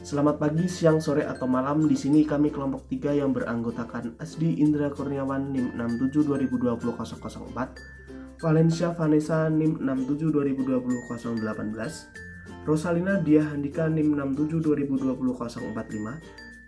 Selamat pagi, siang, sore, atau malam. Di sini kami kelompok 3 yang beranggotakan Asdi Indra Kurniawan NIM 67 2020 004, Valencia Vanessa NIM 67 2020 018, Rosalina Dia Handika NIM 67 2020 045,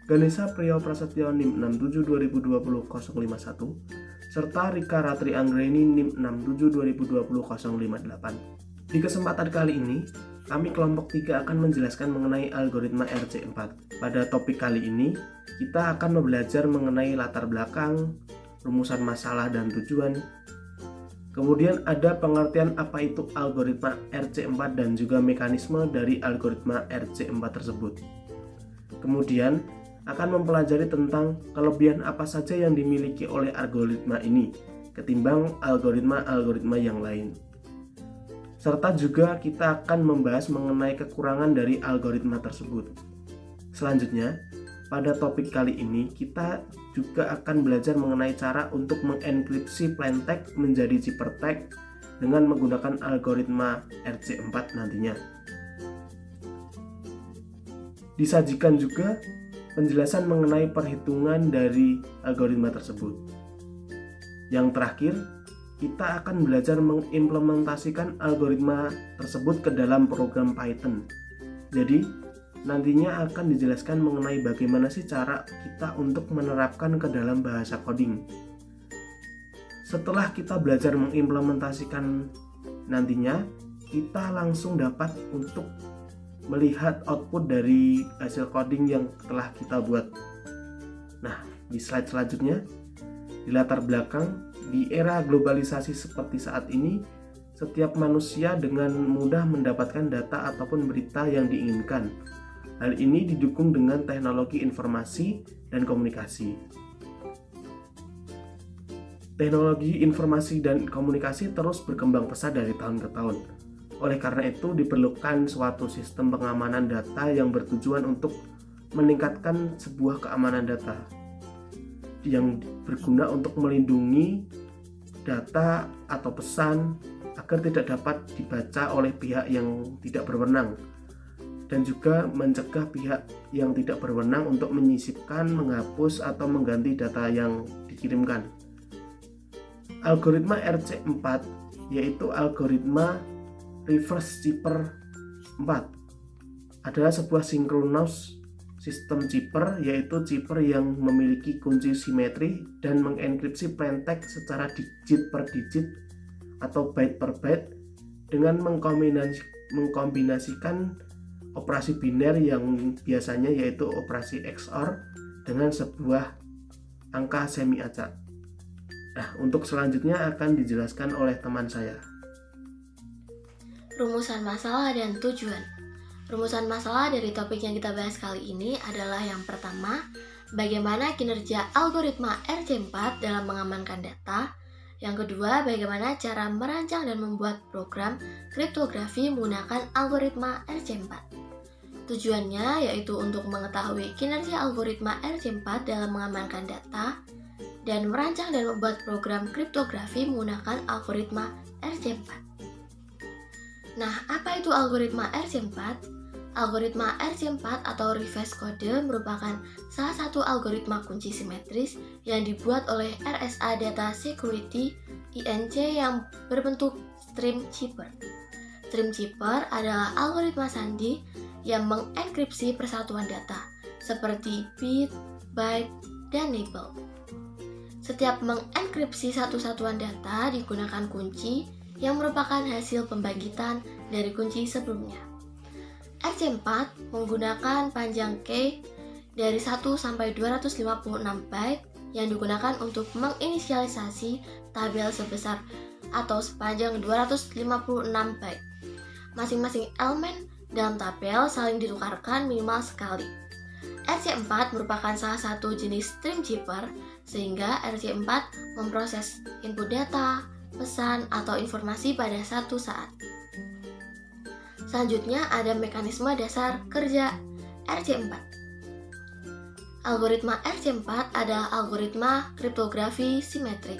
Ganesha Priyo Prasetyo NIM 67 2020 051, serta Rika Ratri Anggreni NIM 67 2020 058. Di kesempatan kali ini, kami kelompok 3 akan menjelaskan mengenai algoritma RC4. Pada topik kali ini, kita akan belajar mengenai latar belakang, rumusan masalah dan tujuan. Kemudian ada pengertian apa itu algoritma RC4 dan juga mekanisme dari algoritma RC4 tersebut. Kemudian akan mempelajari tentang kelebihan apa saja yang dimiliki oleh algoritma ini ketimbang algoritma-algoritma yang lain. Serta juga kita akan membahas mengenai kekurangan dari algoritma tersebut. Selanjutnya, pada topik kali ini kita juga akan belajar mengenai cara untuk mengenkripsi plaintext menjadi ciphertext dengan menggunakan algoritma RC4 nantinya. Disajikan juga penjelasan mengenai perhitungan dari algoritma tersebut. Yang terakhir, kita akan belajar mengimplementasikan algoritma tersebut ke dalam program Python. Jadi, nantinya akan dijelaskan mengenai bagaimana sih cara kita untuk menerapkan ke dalam bahasa coding. Setelah kita belajar mengimplementasikan nantinya, kita langsung dapat untuk melihat output dari hasil coding yang telah kita buat. Nah, di slide selanjutnya, di latar belakang, di era globalisasi seperti saat ini, setiap manusia dengan mudah mendapatkan data ataupun berita yang diinginkan. Hal ini didukung dengan teknologi informasi dan komunikasi. Teknologi informasi dan komunikasi terus berkembang pesat dari tahun ke tahun. Oleh karena itu, diperlukan suatu sistem pengamanan data yang bertujuan untuk meningkatkan sebuah keamanan data yang berguna untuk melindungi data atau pesan agar tidak dapat dibaca oleh pihak yang tidak berwenang, dan juga mencegah pihak yang tidak berwenang untuk menyisipkan, menghapus, atau mengganti data yang dikirimkan. Algoritma RC4 yaitu algoritma reverse cipher 4 adalah sebuah sinkronus sistem cipher, yaitu cipher yang memiliki kunci simetri dan mengenkripsi plaintext secara digit per digit atau byte per byte dengan mengkombinasikan operasi biner yang biasanya yaitu operasi XOR dengan sebuah angka semi acak. Nah, untuk selanjutnya akan dijelaskan oleh teman saya. Rumusan masalah dan tujuan. Rumusan masalah dari topik yang kita bahas kali ini adalah yang pertama, bagaimana kinerja algoritma RC4 dalam mengamankan data. Yang kedua, bagaimana cara merancang dan membuat program kriptografi menggunakan algoritma RC4. Tujuannya yaitu untuk mengetahui kinerja algoritma RC4 dalam mengamankan data dan merancang dan membuat program kriptografi menggunakan algoritma RC4. Nah, apa itu algoritma RC4? Algoritma RC4 atau reverse code merupakan salah satu algoritma kunci simetris yang dibuat oleh RSA Data Security (INC) yang berbentuk stream cipher. Stream cipher adalah algoritma sandi yang mengenkripsi persatuan data seperti bit, byte, dan nibble. Setiap mengenkripsi satu satuan data digunakan kunci yang merupakan hasil pembangkitan dari kunci sebelumnya. RC4 menggunakan panjang key dari 1 sampai 256 byte yang digunakan untuk menginisialisasi tabel sebesar atau sepanjang 256 byte. Masing-masing elemen dalam tabel saling ditukarkan minimal sekali. RC4 merupakan salah satu jenis stream cipher, sehingga RC4 memproses input data, pesan, atau informasi pada satu saat. Selanjutnya ada mekanisme dasar kerja RC4. Algoritma RC4 adalah algoritma kriptografi simetrik.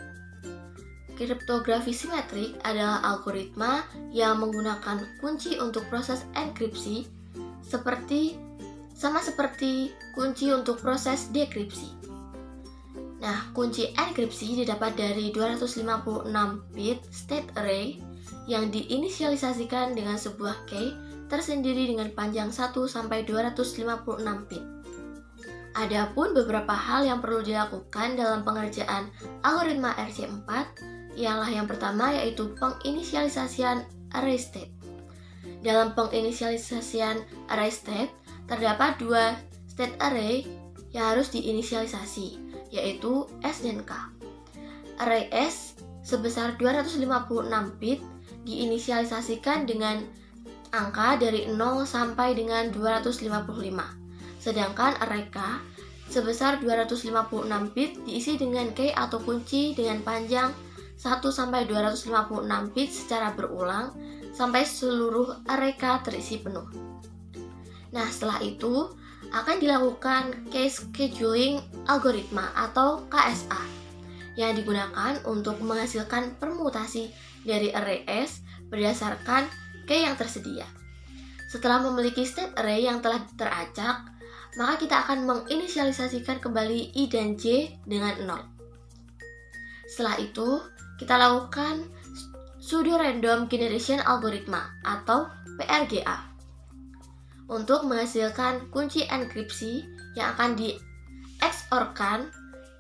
Kriptografi simetrik adalah algoritma yang menggunakan kunci untuk proses enkripsi seperti sama seperti kunci untuk proses dekripsi. Nah, kunci enkripsi didapat dari 256 bit state array yang diinisialisasikan dengan sebuah key tersendiri dengan panjang 1 sampai 256 bit. Adapun beberapa hal yang perlu dilakukan dalam pengerjaan algoritma RC4 ialah yang pertama yaitu penginisialisasian array state. Dalam penginisialisasian array state terdapat dua state array yang harus diinisialisasi, yaitu S dan K. Array S sebesar 256 bit diinisialisasikan dengan angka dari 0 sampai dengan 255. Sedangkan array K sebesar 256 bit diisi dengan key atau kunci dengan panjang 1 sampai 256 bit secara berulang sampai seluruh array K terisi penuh. Nah, setelah itu akan dilakukan case scheduling algoritma atau KSA yang digunakan untuk menghasilkan permutasi dari array S berdasarkan key yang tersedia. Setelah memiliki state array yang telah teracak, maka kita akan menginisialisasikan kembali I dan J dengan 0. Setelah itu, kita lakukan pseudo random generation algoritma atau PRGA untuk menghasilkan kunci enkripsi yang akan di XOR-kan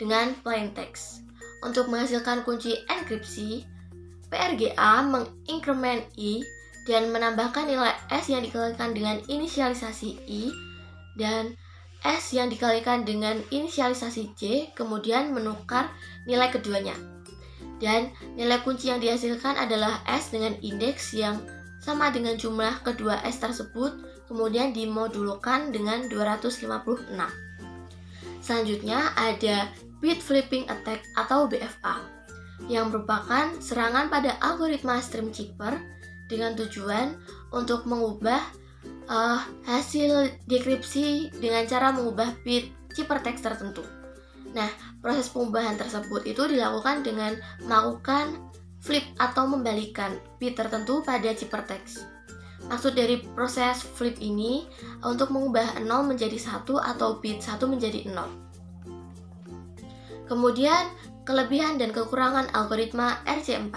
dengan plain text. Untuk menghasilkan kunci enkripsi, PRGA menginkremen I dan menambahkan nilai S yang dikalikan dengan inisialisasi I dan S yang dikalikan dengan inisialisasi J, kemudian menukar nilai keduanya. Dan nilai kunci yang dihasilkan adalah S dengan indeks yang sama dengan jumlah kedua S tersebut, kemudian dimodulkan dengan 256. Selanjutnya ada bit flipping attack atau BFA, yang merupakan serangan pada algoritma stream chipper dengan tujuan untuk mengubah hasil dekripsi dengan cara mengubah bit ciphertext tertentu. Nah, proses pengubahan tersebut itu dilakukan dengan melakukan flip atau membalikan bit tertentu pada ciphertext. Maksud dari proses flip ini untuk mengubah 0 menjadi 1 atau bit 1 menjadi 0. Kemudian, kelebihan dan kekurangan algoritma RC4.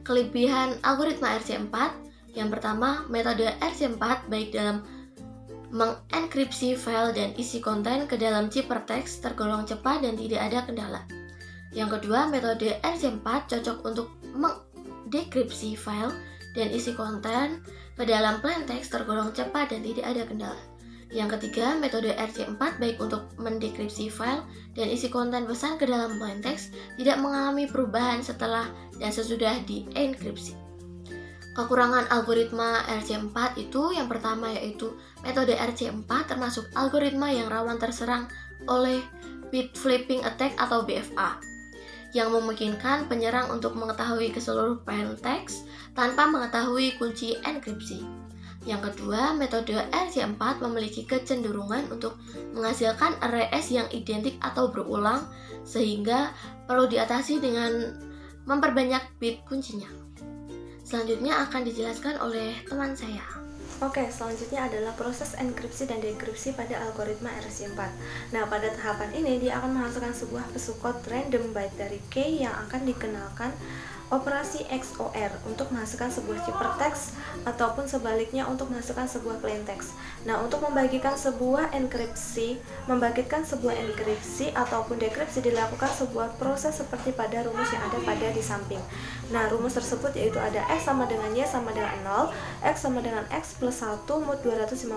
Kelebihan algoritma RC4 yang pertama, metode RC4 baik dalam mengenkripsi file dan isi konten ke dalam ciphertext tergolong cepat dan tidak ada kendala. Yang kedua, metode RC4 cocok untuk mendekripsi file dan isi konten ke dalam plain text tergolong cepat dan tidak ada kendala. Yang ketiga, metode RC4 baik untuk mendekripsi file dan isi konten pesan ke dalam plain text tidak mengalami perubahan setelah dan sesudah dienkripsi. Kekurangan algoritma RC4 itu yang pertama yaitu metode RC4 termasuk algoritma yang rawan terserang oleh bit flipping attack atau BFA yang memungkinkan penyerang untuk mengetahui keseluruhan plain text tanpa mengetahui kunci enkripsi. Yang kedua, metode RC4 memiliki kecenderungan untuk menghasilkan array S yang identik atau berulang sehingga perlu diatasi dengan memperbanyak bit kuncinya. Selanjutnya akan dijelaskan oleh teman saya. Oke, selanjutnya adalah proses enkripsi dan dekripsi pada algoritma RC4. Nah, pada tahapan ini dia akan menghasilkan sebuah pseudo random byte dari key yang akan dikenalkan operasi XOR untuk menghasilkan sebuah ciphertext ataupun sebaliknya untuk menghasilkan sebuah plain text. Nah, untuk membangkitkan sebuah enkripsi ataupun dekripsi dilakukan sebuah proses seperti pada rumus yang ada pada di samping. Nah, rumus tersebut yaitu ada X sama dengan Y sama dengan 0, X sama dengan X plus 1 mod 256.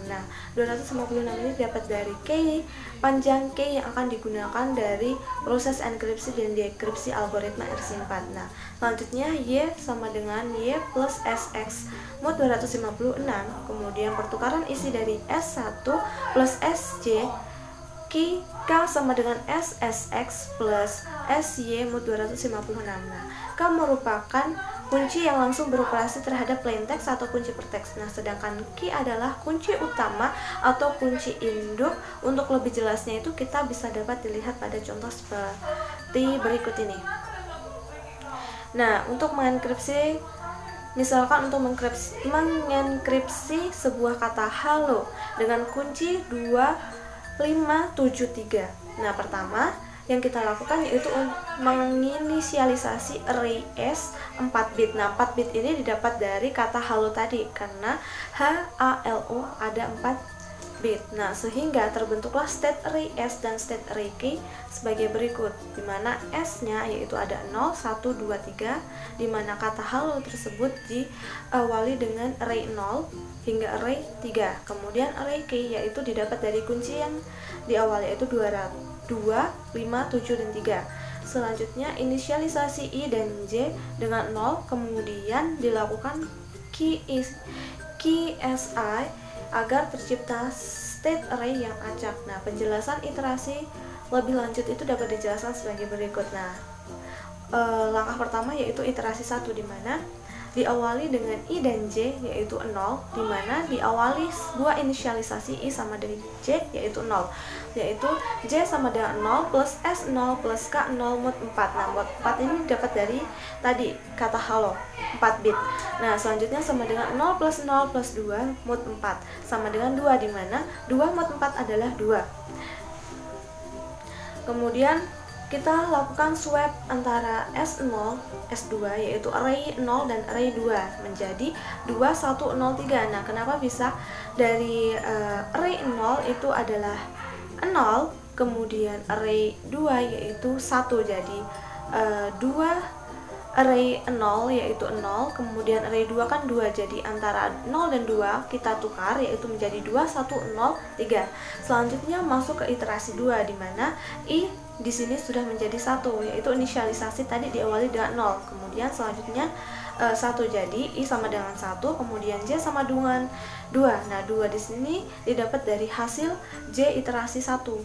Nah, 256 ini dapat dari key, panjang key yang akan digunakan dari proses enkripsi dan dekripsi algoritma RC4. Nah, selanjutnya Y sama dengan Y plus SX mod 256. Kemudian pertukaran isi dari S1 plus SJ K sama dengan SSX plus SY mod 256. Nah, K merupakan kunci yang langsung beroperasi terhadap plain text atau kunci ciphertext. Nah, sedangkan Q adalah kunci utama atau kunci induk. Untuk lebih jelasnya itu kita bisa dapat dilihat pada contoh seperti berikut ini. Nah, untuk mengenkripsi Misalkan untuk mengenkripsi sebuah kata halo dengan kunci 2573. Nah, pertama yang kita lakukan yaitu menginisialisasi array S 4 bit. Nah, 4 bit ini didapat dari kata halo tadi karena HALO ada 4 bit. Nah, sehingga terbentuklah state array S dan state array K sebagai berikut, di mana S-nya yaitu ada 0, 1, 2, 3, di mana kata halo tersebut diawali dengan array 0 hingga array 3. Kemudian array K yaitu didapat dari kunci yang diawali yaitu 2, 5, 7, dan 3. Selanjutnya inisialisasi I dan J dengan 0, kemudian dilakukan key SI agar tercipta state array yang acak. Nah, penjelasan iterasi lebih lanjut itu dapat dijelaskan sebagai berikut. Nah, langkah pertama yaitu iterasi 1, di mana diawali dengan I dan J yaitu 0, di mana diawali sebuah inisialisasi I sama dengan J yaitu 0, yaitu J sama dengan 0 plus S 0 plus K 0 mod 4. Nah, mod 4 ini dapat dari tadi kata halo 4 bit. Nah, selanjutnya sama dengan 0 plus 0 plus 2 mod 4 sama dengan 2, di mana 2 mod 4 adalah 2. Kemudian kita lakukan swap antara S0, S2 yaitu array 0 dan array 2 menjadi 2, 1, 0, 3. Nah, kenapa bisa dari array 0 itu adalah 0, kemudian array 2 yaitu 1, jadi 2 array 0 yaitu 0, kemudian array 2 kan 2, jadi antara 0 dan 2 kita tukar yaitu menjadi 2, 1, 0, 3. Selanjutnya masuk ke iterasi 2, di mana I di sini sudah menjadi 1, yaitu inisialisasi tadi diawali dengan 0. Kemudian selanjutnya 1, jadi I sama dengan 1, kemudian J sama dengan 2. Nah, 2 di sini didapat dari hasil J iterasi 1,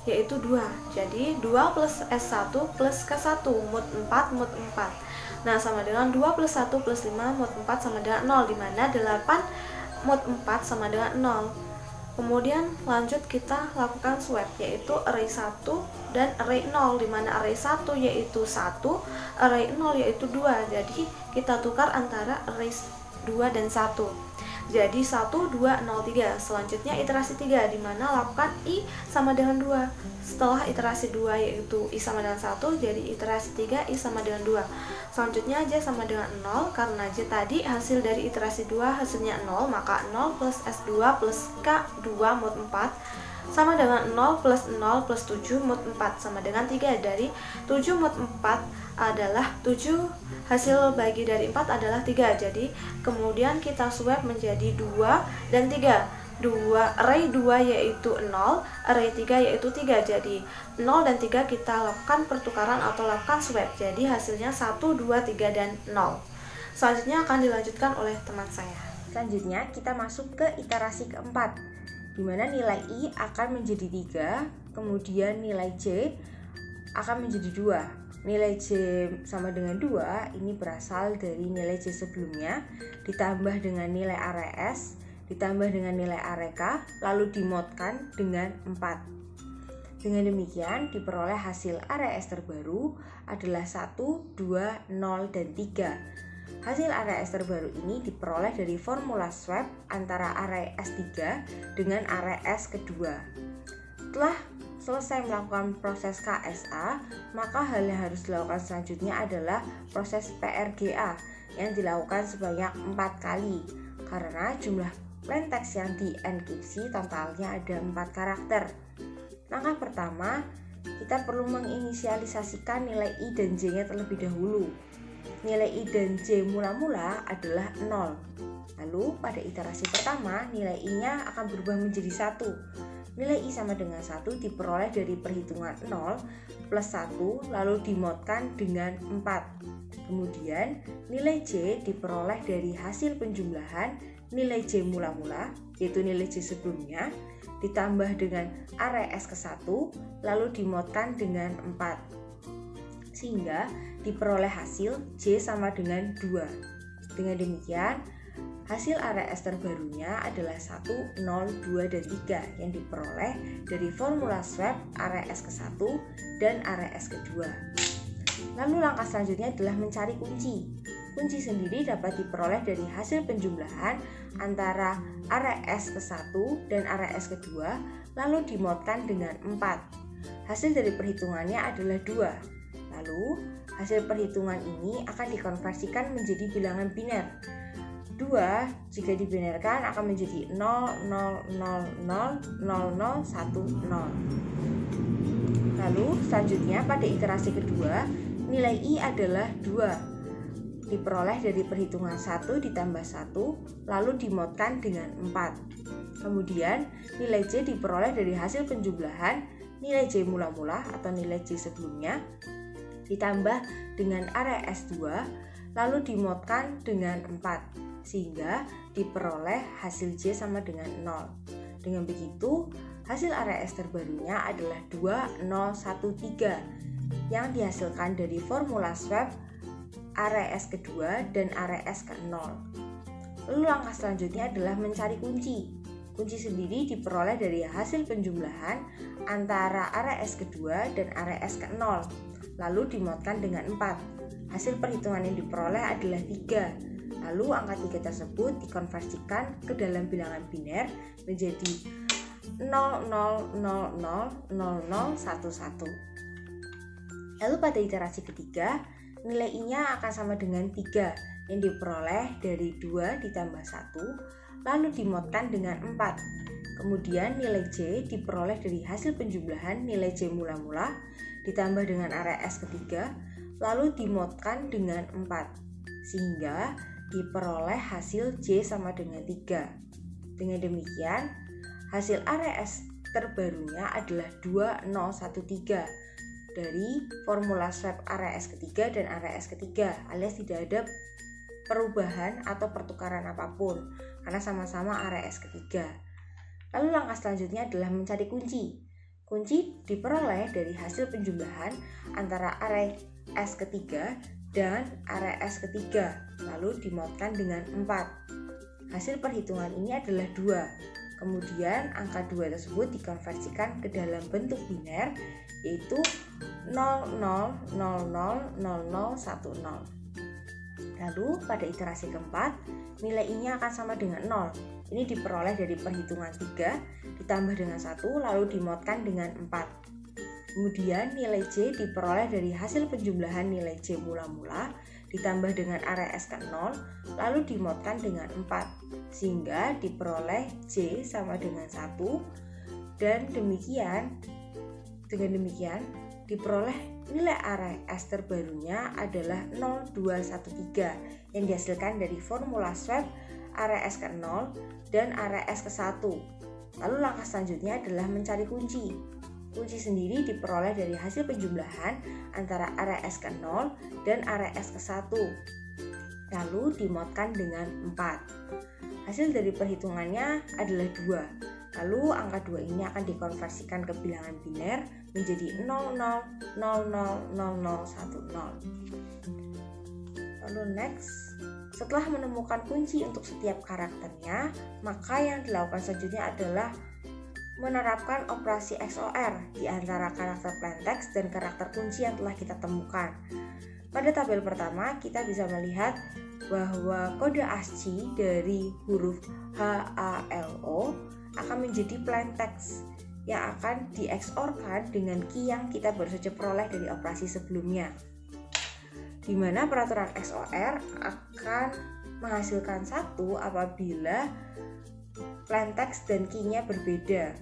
yaitu 2. Jadi 2 plus S1 plus K1 mod 4 mod 4. Nah, sama dengan 2 plus 1 plus 5 mod 4 sama dengan 0, di mana 8 mod 4 sama dengan 0. Kemudian lanjut kita lakukan swap, yaitu array 1 dan array 0, di mana array 1 yaitu 1, array 0 yaitu 2. Jadi kita tukar antara array 2 dan 1. Jadi 1, 2, 0, 3. Selanjutnya iterasi 3, di mana lakukan I sama dengan 2. Setelah iterasi 2 yaitu I sama dengan 1, jadi iterasi 3 I sama dengan 2. Selanjutnya J sama dengan 0, karena J tadi hasil dari iterasi 2 hasilnya 0, maka 0 plus S2 plus K2 mod 4 sama dengan 0 plus 0 plus 7 mod 4 sama dengan 3. Dari 7 mod 4 adalah 7, hasil bagi dari 4 adalah 3. Jadi kemudian kita swap menjadi 2 dan 3. Array 2 yaitu 0, array 3 yaitu 3. Jadi 0 dan 3 kita lakukan pertukaran atau lakukan swap. Jadi hasilnya 1, 2, 3 dan 0. Selanjutnya akan dilanjutkan oleh teman saya. Selanjutnya kita masuk ke iterasi keempat, di mana nilai I akan menjadi 3, kemudian nilai J akan menjadi 2. Nilai J sama dengan 2 ini berasal dari nilai J sebelumnya ditambah dengan nilai array S ditambah dengan nilai array K lalu dimodkan dengan 4. Dengan demikian diperoleh hasil array S terbaru adalah 1, 2, 0, dan 3. Hasil array S terbaru ini diperoleh dari formula swap antara array S3 dengan array S kedua. Setelah selesai melakukan proses KSA, maka hal yang harus dilakukan selanjutnya adalah proses PRGA yang dilakukan sebanyak 4 kali karena jumlah plain text yang dienkripsi totalnya ada 4 karakter. Langkah pertama, kita perlu menginisialisasikan nilai I dan J-nya terlebih dahulu. Nilai I dan J mula-mula adalah 0. Lalu pada iterasi pertama, nilai I-nya akan berubah menjadi 1. Nilai I sama dengan 1 diperoleh dari perhitungan 0 plus 1 lalu dimodkan dengan 4. Kemudian nilai J diperoleh dari hasil penjumlahan nilai J mula-mula yaitu nilai J sebelumnya ditambah dengan array S ke-1 lalu dimodkan dengan 4. Sehingga diperoleh hasil J sama dengan 2. Dengan demikian hasil array S terbarunya adalah 1, 0, 2, dan 3 yang diperoleh dari formula swap array S ke-1 dan array S kedua. Lalu langkah selanjutnya adalah mencari kunci. Kunci sendiri dapat diperoleh dari hasil penjumlahan antara area S ke-1 dan area S ke-2 lalu dimodkan dengan 4. Hasil dari perhitungannya adalah 2. Lalu hasil perhitungan ini akan dikonversikan menjadi bilangan biner. 2 jika dibinarkan akan menjadi 0, 0, 0, 0, 0, 0, 1, 0. Lalu selanjutnya pada iterasi kedua, nilai I adalah 2. Diperoleh dari perhitungan 1 ditambah 1, lalu dimodkan dengan 4. Kemudian nilai J diperoleh dari hasil penjumlahan nilai J mula-mula atau nilai J sebelumnya, ditambah dengan area S2, lalu dimodkan dengan 4, sehingga diperoleh hasil J sama dengan 0. Dengan begitu, hasil area S terbarunya adalah 2013 yang dihasilkan dari formula swap area S kedua dan area S ke-0. Lalu langkah selanjutnya adalah mencari kunci. Kunci sendiri diperoleh dari hasil penjumlahan antara area S kedua dan area S ke-0, lalu dimodkan dengan 4. Hasil perhitungan yang diperoleh adalah 3. Lalu angka 3 tersebut dikonversikan ke dalam bilangan biner menjadi 00000011. Lalu pada iterasi ketiga, nilai I-nya akan sama dengan 3 yang diperoleh dari 2 ditambah 1, lalu dimodkan dengan 4. Kemudian nilai J diperoleh dari hasil penjumlahan nilai J mula-mula ditambah dengan area S ketiga, lalu dimodkan dengan 4, sehingga diperoleh hasil J sama dengan 3. Dengan demikian, hasil area S terbarunya adalah 2013 dari formula swap area S ketiga dan area S ketiga, alias tidak ada perubahan atau pertukaran apapun karena sama-sama area S ketiga. Lalu langkah selanjutnya adalah mencari kunci. Kunci diperoleh dari hasil penjumlahan antara area S ketiga dan area S ketiga, lalu dimodkan dengan 4. Hasil perhitungan ini adalah 2. Kemudian angka 2 tersebut dikonversikan ke dalam bentuk biner, yaitu 00000010. Lalu pada iterasi keempat, nilai I-nya akan sama dengan 0. Ini diperoleh dari perhitungan 3 ditambah dengan 1, lalu dimodkan dengan 4. Kemudian nilai J diperoleh dari hasil penjumlahan nilai J mula-mula ditambah dengan area S ke-0, lalu dimodkan dengan 4, sehingga diperoleh J sama dengan 1, dan dengan demikian diperoleh nilai area S terbarunya adalah 0213 yang dihasilkan dari formula swap area S ke-0 dan area S ke-1. Lalu langkah selanjutnya adalah mencari kunci. Kunci sendiri diperoleh dari hasil penjumlahan antara area S ke-0 dan area S ke-1, lalu dimodkan dengan 4. Hasil dari perhitungannya adalah 2. Lalu angka 2 ini akan dikonversikan ke bilangan biner menjadi 00000010. Lalu next, setelah menemukan kunci untuk setiap karakternya, maka yang dilakukan selanjutnya adalah menerapkan operasi XOR di antara karakter plaintext dan karakter kunci yang telah kita temukan. Pada tabel pertama, kita bisa melihat bahwa kode ASCII dari huruf HALO akan menjadi plaintext yang akan di XOR-kan dengan key yang kita baru saja peroleh dari operasi sebelumnya, di mana peraturan XOR akan menghasilkan 1 apabila plaintext dan key-nya berbeda.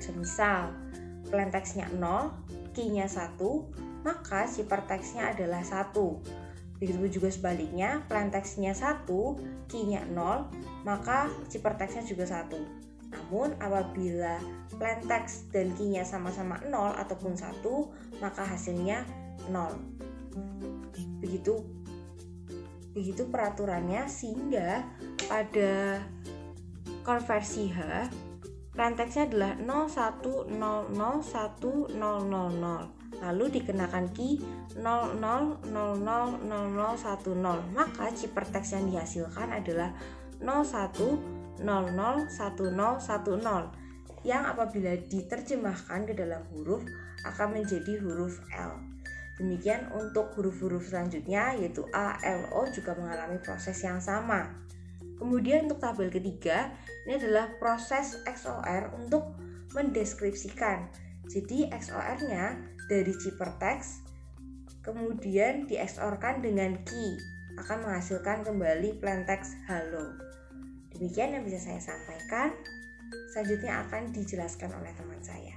Semisal plaintextnya 0, key-nya 1, maka ciphertextnya adalah 1. Begitu juga sebaliknya, plaintextnya 1, key-nya 0, maka ciphertextnya juga 1. Namun apabila plaintext dan key-nya sama-sama 0 ataupun 1, maka hasilnya 0. Begitu peraturannya, sehingga pada konversi H, plaintextnya adalah 01001000, lalu dikenakan key 00000010, maka ciphertext yang dihasilkan adalah 01001010, yang apabila diterjemahkan ke dalam huruf akan menjadi huruf L. Demikian untuk huruf-huruf selanjutnya yaitu A, L, O juga mengalami proses yang sama. Kemudian untuk tabel ketiga, ini adalah proses XOR untuk mendeskripsikan. Jadi XOR-nya dari ciphertext kemudian di XOR-kan dengan key akan menghasilkan kembali plaintext hello. Demikian yang bisa saya sampaikan. Selanjutnya akan dijelaskan oleh teman saya.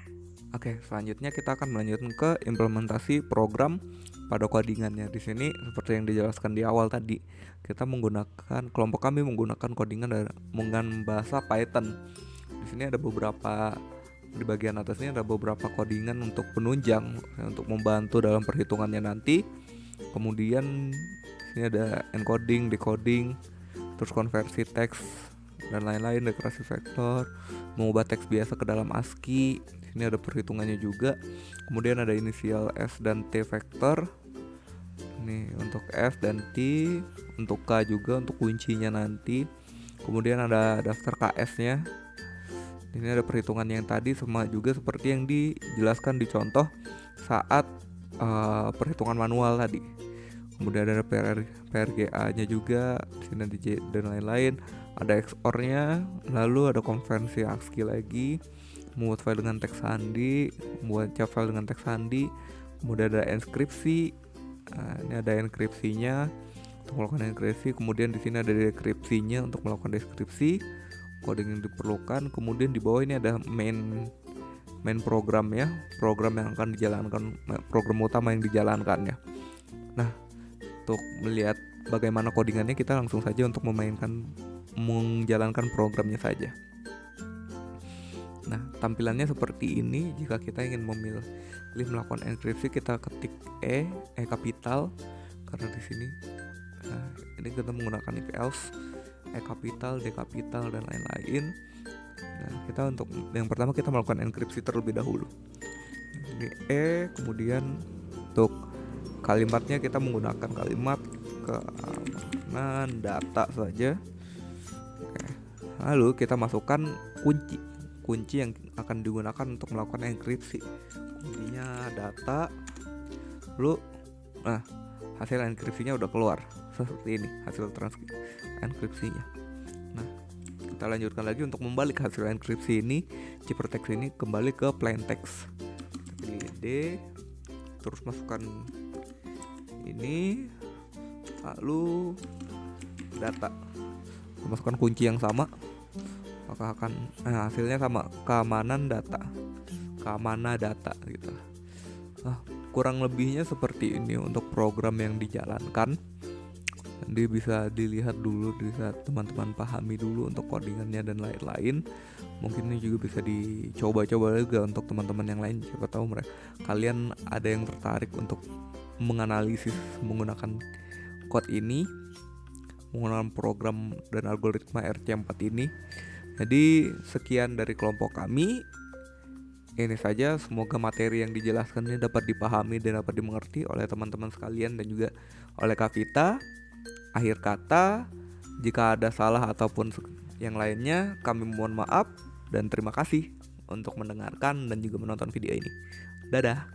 Oke, selanjutnya kita akan melanjutkan ke implementasi program pada codingannya. Di sini seperti yang dijelaskan di awal tadi, kelompok kami menggunakan codingan dengan bahasa Python. Di sini ada beberapa, di bagian atas ini ada beberapa codingan untuk penunjang untuk membantu dalam perhitungannya nanti. Kemudian di sini ada encoding, decoding, terus konversi teks dan lain-lain, dekorasi vektor, mengubah teks biasa ke dalam ASCII. Ini ada perhitungannya juga. Kemudian ada inisial S dan T vektor. Ini untuk S dan T, untuk K juga untuk kuncinya nanti. Kemudian ada daftar KS-nya. Ini ada perhitungan yang tadi sama juga seperti yang dijelaskan di contoh saat perhitungan manual tadi. Kemudian ada PRGA-nya juga, di sini ada J dan lain-lain. Ada XOR-nya, lalu ada konversi ASCII lagi. Membuat file dengan teks sandi, membuat cap file dengan teks sandi, kemudian ada enkripsi. Ini ada enkripsinya untuk melakukan enkripsi, kemudian di sini ada dekripsinya untuk melakukan deskripsi, coding yang diperlukan. Kemudian di bawah ini ada main program ya, program yang akan dijalankan, program utama yang dijalankannya. Nah, untuk melihat bagaimana codingannya kita langsung saja untuk menjalankan programnya saja. Nah, tampilannya seperti ini. Jika kita ingin memilih melakukan enkripsi, kita ketik E kapital, karena di sini ini kita menggunakan if else, E kapital, D kapital dan lain-lain. Nah, kita untuk yang pertama kita melakukan enkripsi terlebih dahulu. Ini E, kemudian untuk kalimatnya kita menggunakan kalimat keamanan data saja. Oke. Lalu kita masukkan kunci yang akan digunakan untuk melakukan enkripsi. Kuncinya data. Lalu hasil enkripsinya udah keluar seperti ini, hasil enkripsinya. Nah, kita lanjutkan lagi untuk membalik hasil enkripsi ini, ciphertext ini kembali ke plaintext. Pilih D, terus masukkan ini, lalu data, masukkan kunci yang sama, maka akan hasilnya sama, keamanan data gitu. Kurang lebihnya seperti ini untuk program yang dijalankan. Nanti bisa dilihat dulu, bisa teman-teman pahami dulu untuk codingannya dan lain-lain. Mungkin ini juga bisa dicoba-coba juga untuk teman-teman yang lain. Siapa tahu kalian ada yang tertarik untuk menganalisis menggunakan code ini, menggunakan program dan algoritma RC4 ini. Jadi sekian dari kelompok kami. Ini saja, semoga materi yang dijelaskan ini dapat dipahami dan dapat dimengerti oleh teman-teman sekalian dan juga oleh Kak Vita. Akhir kata, jika ada salah ataupun yang lainnya, kami mohon maaf dan terima kasih untuk mendengarkan dan juga menonton video ini. Dadah.